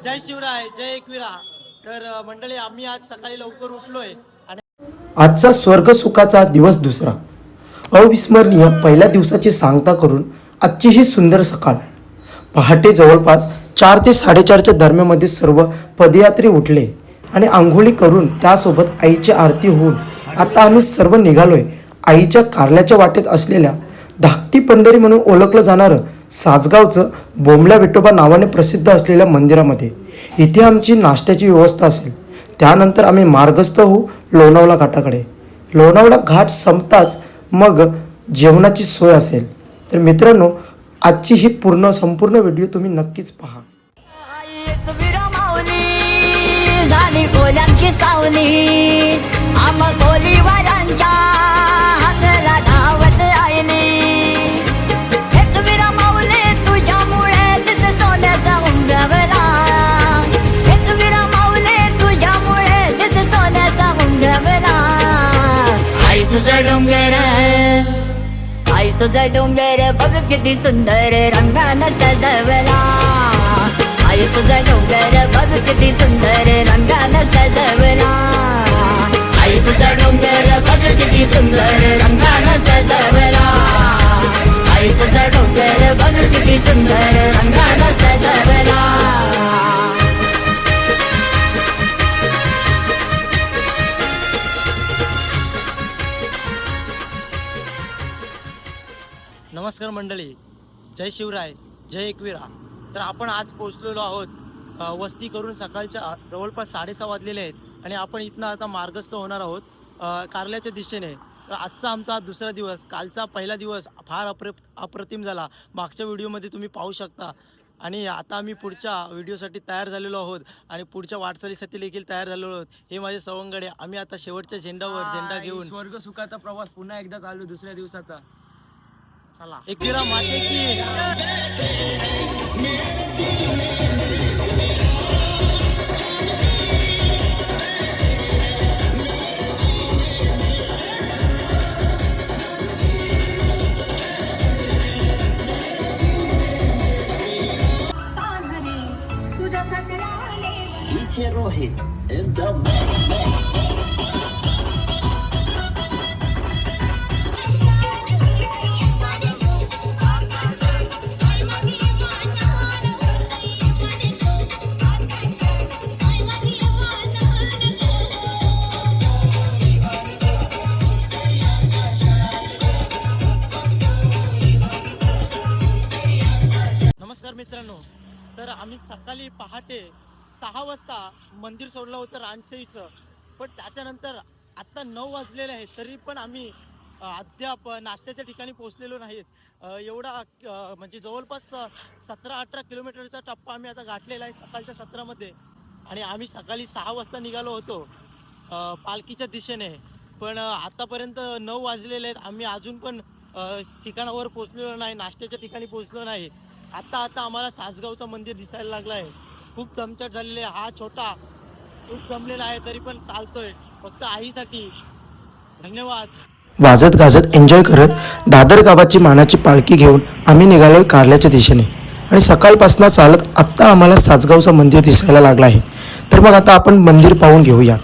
जय शिवराय, जय एकविरा. तर मंडळी, आम्ही आज सकाळी लवकर उठलोय आणि आजचा स्वर्ग सुखाचा दिवस दुसरा, अविस्मरणीय पहिल्या दिवसाची सांगता करून आजची ही सुंदर सकाळ. पहाटे जवळपास 4 ते 4:30च्या दरम्यानमध्ये सर्व पदयात्री उठले आणि आंघोळी करून त्यासोबत आईची आरती होऊन आता आम्ही सर्व निघालोय आईच्या कारल्याच्या वाटेत असलेल्या धाकटी पंढरी म्हणून ओळखलं जाणारं सासगावचं बोंबल्या विठोबा नावाने प्रसिद्ध असलेल्या मंदिरामध्ये. इथे आमची नाश्त्याची व्यवस्था असेल. त्यानंतर आम्ही मार्गस्थ होऊ लोणावळा घाटाकडे. लोणावळा घाट संपताच मग जेवणाची सोय असेल. तर मित्रांनो, आजची ही संपूर्ण व्हिडिओ तुम्ही नक्कीच पहा. झाली कोल्यांची सावली, आम कोलीवारांच्या हातला धावत आईने. एकवीरा माऊली तुझ्यामुळे तिथे सोन्याचा उंगवला. एकवीरा माऊली तुझ्यामुळे तिथे सोन्याचा उंगवला. आई तुझा डोंगर, आई तुझा डोंगर बघ किती सुंदर रंगानं सजवला. आई तुझा डोंगर बघ किती सुंदर रंगानं सजवला. आई तुझा डोंगर बघ किती सुंदर रंगानं सजवला. आई तुझा डोंगर बघ किती सुंदर रंगानं सजवला. नमस्कार मंडळी, जय शिवराय, जय एकविरा. तर आपण आज पोहोचलेलो आहोत वस्ती करून. सकाळच्या जवळपास 6:30 वाजलेले आहेत आणि आपण इथनं आता मार्गस्थ होणार आहोत कारल्याच्या दिशेने. तर आजचा आमचा हा दुसरा दिवस. कालचा पहिला दिवस फार अप्रतिम झाला, मागच्या व्हिडिओमध्ये तुम्ही पाहू शकता. आणि आता आम्ही पुढच्या व्हिडिओसाठी तयार झालेलो आहोत आणि पुढच्या वाटचालीसाठी देखील तयार झालेलो आहोत. हे माझे सवंगडे. आम्ही आता शेवटच्या झेंडा घेऊन स्वर्ग सुखाचा प्रवास पुन्हा एकदा चालू दुसऱ्या दिवसाचा. चला, एकविरा माते की. DJ Rohit in the mix. नमस्कार मित्रांनो, तर आम्ही सकाळी पहाटे 6 वाजता मंदिर सोडलं होतं रानसईचं. पण त्याच्यानंतर आत्ता 9 वाजलेले आहेत, तरी पण आम्ही अद्याप नाश्त्याच्या ठिकाणी पोहोचलेलो नाहीत. एवढा म्हणजे जवळपास 17-18 किलोमीटरचा टप्पा आम्ही आता गाठलेला आहे सकाळच्या सत्रामध्ये. आणि आम्ही सकाळी 6 वाजता निघालो होतो पालखीच्या दिशेने. पण आतापर्यंत 9 वाजलेले आहेत, आम्ही अजून पण ठिकाणावर पोहोचलेलो नाही, नाश्त्याच्या ठिकाणी पोहोचलो नाही. आता आम्हाला सासगावचं मंदिर दिसायला लागलं आहे. खूप दमछट झालेले आहे. हा छोटा खूप जमलेला आहे, तरी पण चालतोय फक्त आईसाठी. धन्यवाद. वाजत गाजत एन्जॉय करत दादर गावाची मानाची पालखी घेऊन आम्ही निघालोय कारल्याच्या दिशेने. आणि सकाळपासून चालत आत्ता आम्हाला सासगावचं मंदिर दिसायला लागलं आहे. तर मग आता आपण मंदिर पाहून घेऊया.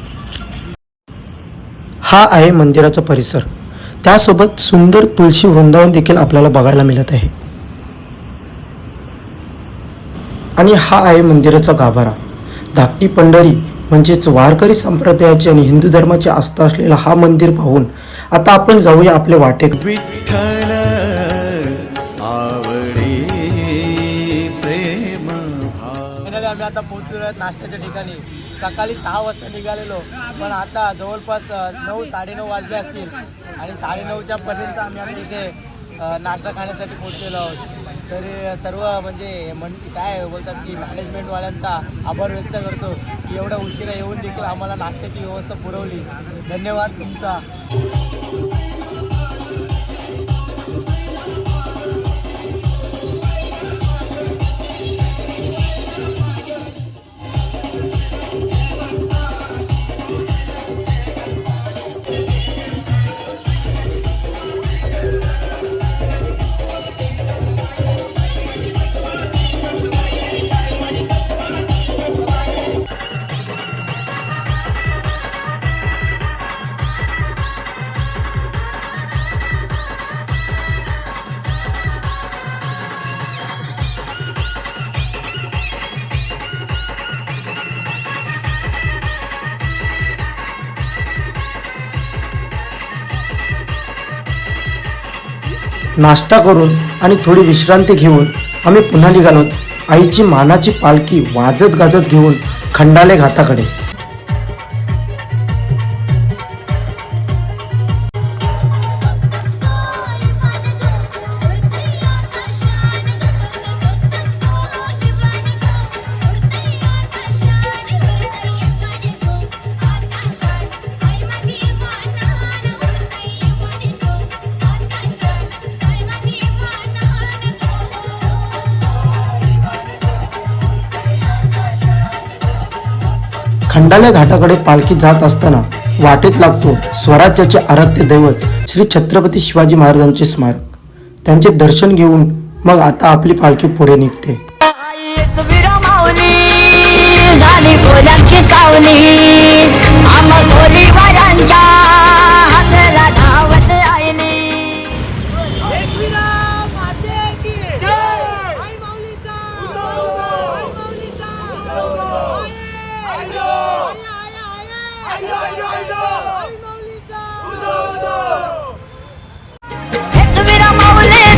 हा आहे मंदिराचा परिसर. त्यासोबत सुंदर तुळशी वृंदावन देखील आपल्याला बघायला मिळत आहे. आणि हा आहे मंदिराचा गाभारा. धाकटी पंढरी म्हणजेच वारकरी संप्रदायाची आणि हिंदू धर्माची आस्था असलेला हा मंदिर पाहून आता आपण जाऊया आपल्या वाटेत. विठ्ठल आवडी प्रेम फायनली आम्ही आता पोहोचलेलो आहेत नाश्त्याच्या ठिकाणी. सकाळी 6 वाजता निघालेलो, पण आता जवळपास 9-9:30 वाजले असतील. आणि 9:30च्या पर्यंत आम्ही आता इथे नाश्ता खाण्यासाठी पोहोचलेलो आहोत. तरी सर्व म्हणजे काय बोलतात की मॅनेजमेंटवाल्यांचा आभार व्यक्त करतो की एवढ्या उशिरा येऊन देखील आम्हाला नाश्त्याची व्यवस्था पुरवली. धन्यवाद तुमचा. नाश्ता करून आणि थोडी विश्रांती घेऊन आम्ही पुन्हा निघालो आईची मानाची पालखी वाजत गाजत घेऊन खंडाले घाटाकडे. खंडाले घाटाकडे पालखी जात असताना वाटेत लागतो स्वराज्याचे आराध्य दैवत श्री छत्रपती शिवाजी महाराजांचे स्मारक. त्यांचे दर्शन घेऊन मग आता आपली पालखी पुढे निघते. एक विरमावली झाली कोल्यांची सावली आम्हा गोलीबारांच्या हाताला धावत आईली. एक विरमावली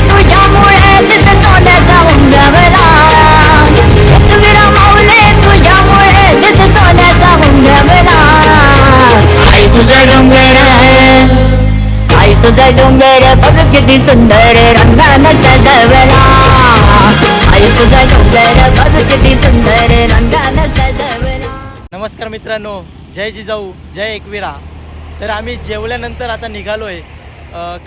तुझ्यामुळे तिथं सोन्याचा उंबरवला. एक विरमावली तुझ्यामुळे तिथं सोन्याचा उंबरवला. आई तुझा डोंगर आई तुझा डोंगर बघ किती सुंदर रंगानं सजवला. आई तुझा डोंगर बघ किती सुंदर रंगानं सजवला. नमस्कार मित्रांनो, जय जिजाऊ जय एकविरा. तर आम्ही जेवल्यानंतर आता निघालो आहे.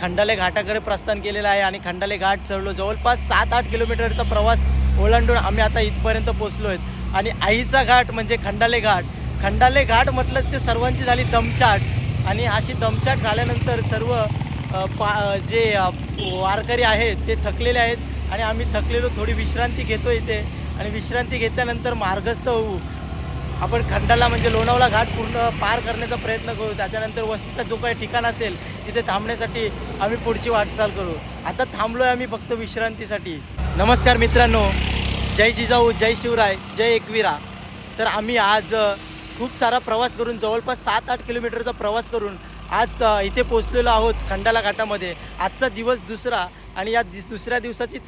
खंडाले घाटाकडे प्रस्थान केलेलं आहे आणि खंडाले घाट चढलो. जवळपास 7-8 किलोमीटरचा प्रवास ओलांडून आम्ही आता इथपर्यंत पोचलो आहेत. आणि आईचा घाट म्हणजे खंडाले घाट. खंडाले घाट म्हटलं ते सर्वांची झाली दमछाट. आणि अशी दमछाट झाल्यानंतर सर्व जे वारकरी आहेत ते थकलेले आहेत आणि आम्ही थकलेलो. थोडी विश्रांती घेतो इथे आणि विश्रांती घेतल्यानंतर मार्गस्थ होऊ. आपण खंडाला म्हणजे लोणावळा घाट पूर्ण पार करण्याचा प्रयत्न करू. त्याच्यानंतर वस्तीचा जो काही ठिकाण असेल तिथे थांबण्यासाठी आम्ही पुढची वाटचाल करू. आता थांबलो आहे आम्ही फक्त विश्रांतीसाठी. नमस्कार मित्रांनो, जय जिजाऊ जय शिवराय जय एकविरा. तर आम्ही आज खूप सारा प्रवास करून जवळपास 7-8 किलोमीटरचा प्रवास करून आज इथे पोचलेलो आहोत खंडाला घाटामध्ये. आजचा दिवस दुसरा आणि या दुसऱ्या दिवसाची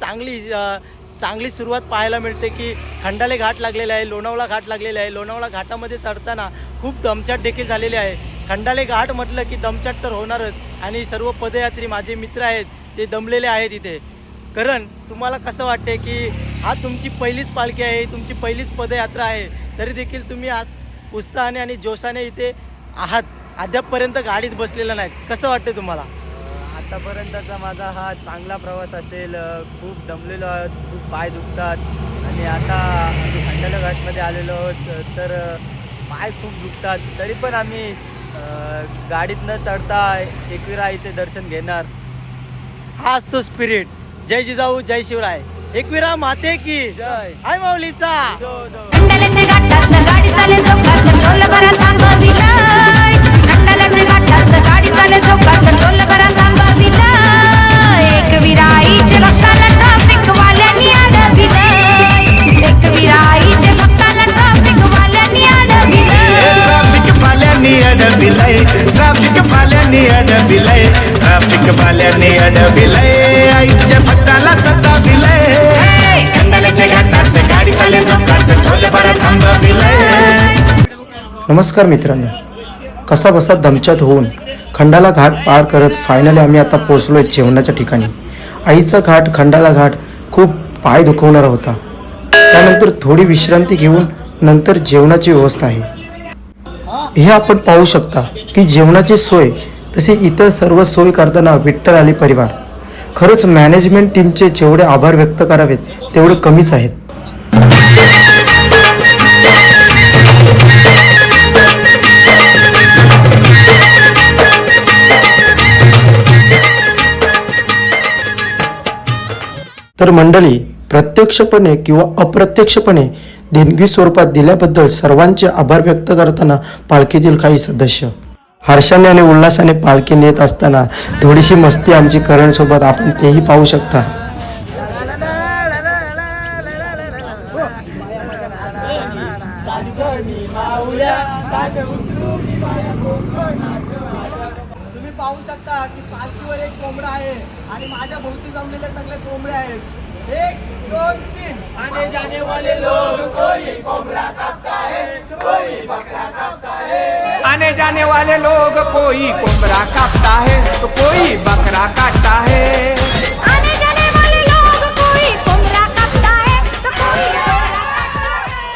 चांगली सुरुवात पाहायला मिळते की खंडाले घाट लागलेला आहे, लोणावळा घाट लागलेला आहे. लोणावळा घाटामध्ये चढताना खूप दमछाट देखील झालेली आहे. खंडाले घाट म्हटलं की दमछाट तर होणारच. आणि सर्व पदयात्री माझे मित्र आहेत ते दमलेले आहेत इथे. कारण तुम्हाला कसं वाटते की हा तुमची पहिलीच पालखी आहे, तुमची पहिलीच पदयात्रा आहे, तरी देखील तुम्ही आज उत्साहाने आणि जोशाने इथे आहात. अद्यापपर्यंत गाडीत बसलेला नाही. कसं वाटते तुम्हाला? आतापर्यंतचा माझा हा चांगला प्रवास असेल. खूप दमलेलो आहोत, खूप पाय दुखतात आणि आता आम्ही खंडाला घाटमध्ये आलेलो आहोत तर पाय खूप दुखतात. तरी पण आम्ही गाडीत न चढता एकविरा आईचे दर्शन घेणार. हा असतो स्पिरिट. जय जिजाऊ जय शिवराय. एकविरा माते की जय. हाय माऊलीचा. खंडाल्याचे घाटात गाडी चाले चौकात टोल बरा थांबविलाय. खंडाल्याचे घाटात गाडी चाले चौकात टोल बरा थांबविलाय. एकविरा आईच्या भक्ताला ट्रॅफिक वाल्यांनी अडविलंय. एकविरा आईच्या भक्ताला ट्रॅफिक वाल्यांनी अडविलंय. ट्रॅफिक वाल्यांनी अडविलंय. ट्रॅफिक वाल्यांनी अडविलंय. ट्रॅफिक वाल्यांनी अडविलंय. आईच्या भक्ताला सताविलंय. खंडाल्याच्या घाटात गाडी चाले चौकात टोल बरा थांबविलंय. नमस्कार मित्रांनो, कसा बसा दमछाट होऊन खंडाला घाट पार करत फायनली आम्ही आता पोचलो आहे जेवणाच्या ठिकाणी. आईचा घाट खंडाला घाट खूप पाय दुखवणारा होता. त्यानंतर थोडी विश्रांती घेऊन नंतर जेवणाची व्यवस्था आहे. हे आपण पाहू शकता की जेवणाची सोय तसे इतर सर्व सोय करताना विठ्ठल आली परिवार. खरंच मॅनेजमेंट टीमचे जेवढे आभार व्यक्त करावेत तेवढे कमीच आहेत. तर मंडळी, प्रत्यक्षपणे किंवा अप्रत्यक्षपणे देणगी स्वरूपात दिल्याबद्दल सर्वांचे आभार व्यक्त करताना पालखीतील काही सदस्य हर्षाने आणि उल्हासाने पालखी नेत असताना थोडीशी मस्ती आमची करण सोबत आपण तेही पाहू शकता. तुम्ही पाहू शकता की पालखीवर एक कोंबडा आहे आणि माझ्या भोवती जमलेले सगळे कोंबडे आहेत. 1 2 3 आने जाने वाले लोग कोई कोंबडा कापता है, कोई बकरा कापता है. आने जाने वाले लोग कोई कोबरा काटता है तो कोई बकरा काटता है. आने जाने वाले लोग कोई कोमरा काटता है तो कोई कोमरा काटता है.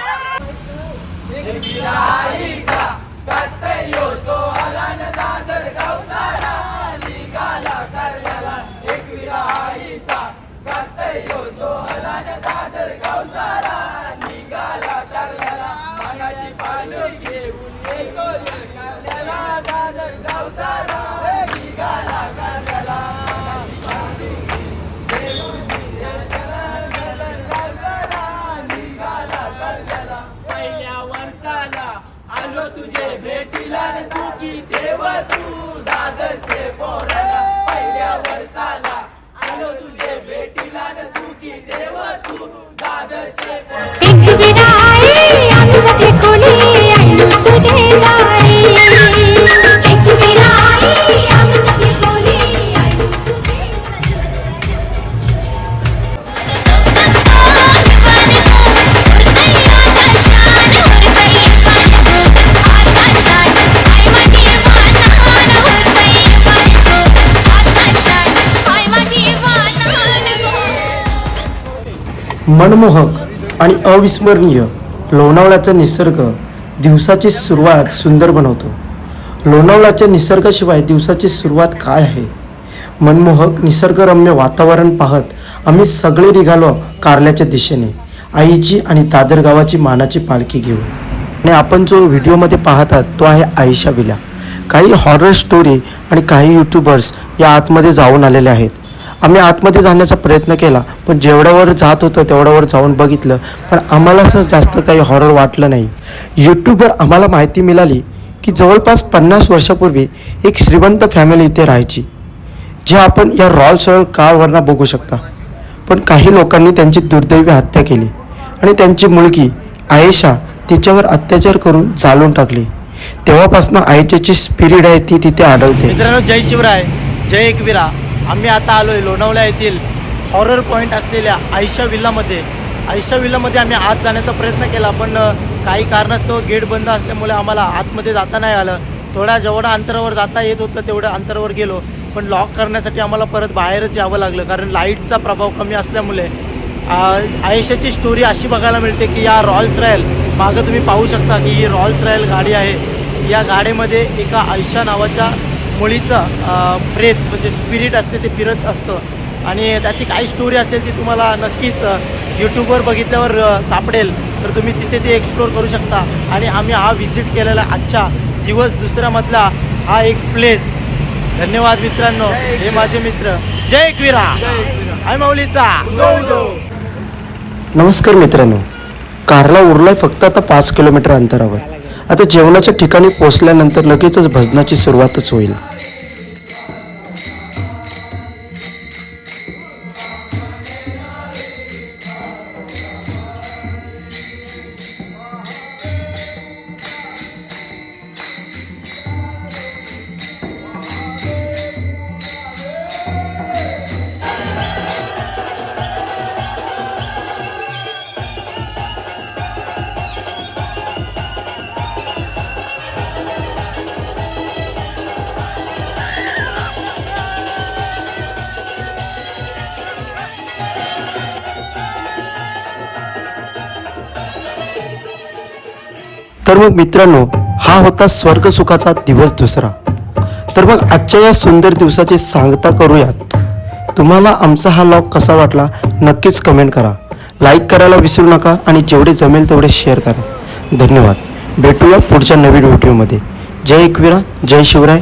एक विराईचा कातयो सोहळा न दादर गावसारा निघाला करल्याला. एक विराईचा कातयो सोहळा न दादर गावसारा निघाला करल्याला. मानाची पालखी घेऊन येतो करल्याला दादर गावसारा निघाला करल्याला. मानाची पालखी घेऊन दादर गावसारा निघाला करल्याला. पहिल्या वर्षाला आलो तुझे भेटीला न सुखी ठेव तू दादरचे पोराला. पहिल्या वर्षाला आलो तुझे भेटीला न सुखी ठेव तू दादरचे पोराला. एक विराई आम्ही सगळे कोणी ऐकू तुझे नाही. एक विराई आम्ही सगळे कोणी ऐकू तुझे मनमोहक आणि अविस्मरणीय लोणावळ्याचा निसर्ग दिवसाची सुरुवात सुंदर बनवतो. लोणावळ्याच्या निसर्गाशिवाय दिवसाची सुरुवात काय आहे? मनमोहक निसर्गरम्य वातावरण पाहत आम्ही सगळे निघालो कारल्याच्या दिशेने, आईची आणि दादर गावाची मानाची पालखी घेऊन. आणि आपण जो व्हिडिओमध्ये पाहतात तो आहे आयशा विला. काही हॉरर स्टोरी आणि काही यूट्यूबर्स या आतमध्ये जाऊन आलेले आहेत. आम्ही आतमध्ये जाण्याचा प्रयत्न केला, पण जेवढ्यावर जात होतं तेवढ्यावर जाऊन बघितलं, पण आम्हाला असं जास्त काही हॉरर वाटलं नाही. यूट्यूबवर आम्हाला माहिती मिळाली की जवळपास 50 वर्षापूर्वी एक श्रीमंत फॅमिली इथे राहायची, जे आपण या रॉल्स रॉयल कारवरनं बघू शकता. पण काही लोकांनी त्यांची दुर्दैवी हत्या केली आणि त्यांची मुलगी आयेशा तिच्यावर अत्याचार करून जाळून टाकली. तेव्हापासून आयेशाची स्पिरिट आहे ती तिथे आढळते. मित्रांनो, जय शिवराय, जय एकविरा. आम्ही आता आलोय लोणावळ्या येथील हॉरर पॉईंट असलेल्या आयशा विल्लामध्ये. आयशा विल्लामध्ये आम्ही आत जाण्याचा प्रयत्न केला, पण काही कारणास्तव गेट बंद असल्यामुळे आम्हाला आतमध्ये जाता नाही आलं. जेवढ्या अंतरावर जाता येत होतं तेवढ्या अंतरावर गेलो, पण लॉक करण्यासाठी आम्हाला परत बाहेरच यावं लागलं, कारण लाईटचा प्रभाव कमी असल्यामुळे. आयेशाची स्टोरी अशी बघायला मिळते की या रॉल्स रॉयल मागं तुम्ही पाहू शकता की ही रॉल्स रॉयल गाडी आहे. या गाडीमध्ये एका आयशा नावाच्या मुलीचं प्रेत म्हणजे स्पिरिट असते ते फिरत असतं आणि त्याची काही स्टोरी असेल ती तुम्हाला नक्कीच यूट्यूबवर बघितल्यावर सापडेल, तर तुम्ही तिथे ते एक्सप्लोर करू शकता. आणि आम्ही हा व्हिजिट केलेला आजच्या दिवस दुसऱ्यामधला हा एक प्लेस. धन्यवाद मित्रांनो, हे माझे मित्र. जय एकविरा, आय माऊलीचा. नमस्कार मित्रांनो, कारला उरलाय फक्त आता 5 किलोमीटर अंतरावर. आता जेवणाच्या ठिकाणी पोहोचल्यानंतर लगेचच भजनाची सुरुवातच होईल. तर मग मित्रांनो, हा होता स्वर्ग सुखाचा दिवस दुसरा. तर मग आजच्या या सुंदर दिवसाची सांगता करूयात. तुम्हाला आमचा हा व्लॉग कसा वाटला नक्कीच कमेंट करा, लाईक करायला विसरू नका आणि जेवढे जमेल तेवढे शेअर करा. धन्यवाद. भेटूया पुढच्या नवीन व्हिडिओमध्ये. जय एकविरा, जय शिवराय.